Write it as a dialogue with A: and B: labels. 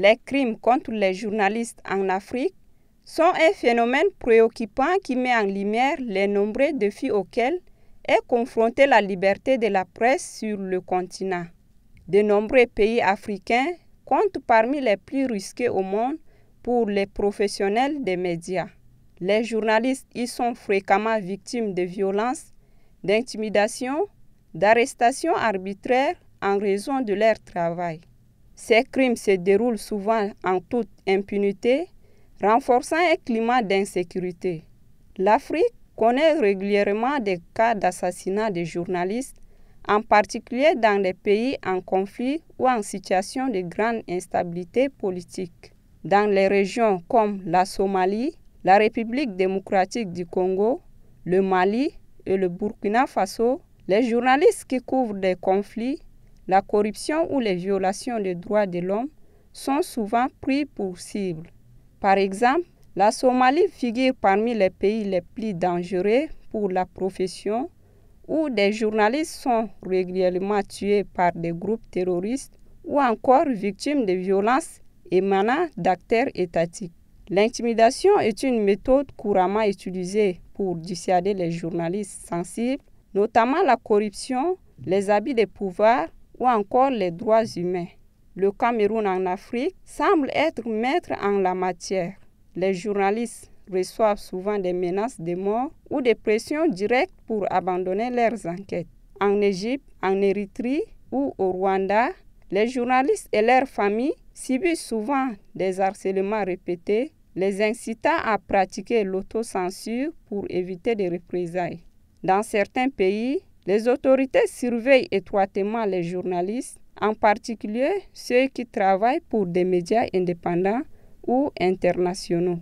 A: Les crimes contre les journalistes en Afrique sont un phénomène préoccupant qui met en lumière les nombreux défis auxquels est confrontée la liberté de la presse sur le continent. De nombreux pays africains comptent parmi les plus risqués au monde pour les professionnels des médias. Les journalistes y sont fréquemment victimes de violences, d'intimidation, d'arrestations arbitraires en raison de leur travail. Ces crimes se déroulent souvent en toute impunité, renforçant un climat d'insécurité. L'Afrique connaît régulièrement des cas d'assassinat de journalistes, en particulier dans les pays en conflit ou en situation de grande instabilité politique. Dans les régions comme la Somalie, la République démocratique du Congo, le Mali et le Burkina Faso, les journalistes qui couvrent des conflits, la corruption ou les violations des droits de l'homme sont souvent pris pour cible. Par exemple, la Somalie figure parmi les pays les plus dangereux pour la profession, où des journalistes sont régulièrement tués par des groupes terroristes ou encore victimes de violences émanant d'acteurs étatiques. L'intimidation est une méthode couramment utilisée pour dissuader les journalistes sensibles, notamment la corruption, les abus de pouvoir ou encore les droits humains. Le Cameroun en Afrique semble être maître en la matière. Les journalistes reçoivent souvent des menaces de mort ou des pressions directes pour abandonner leurs enquêtes. En Égypte, en Érythrée ou au Rwanda, les journalistes et leurs familles subissent souvent des harcèlements répétés, les incitant à pratiquer l'autocensure pour éviter des représailles. Dans certains pays, les autorités surveillent étroitement les journalistes, en particulier ceux qui travaillent pour des médias indépendants ou internationaux.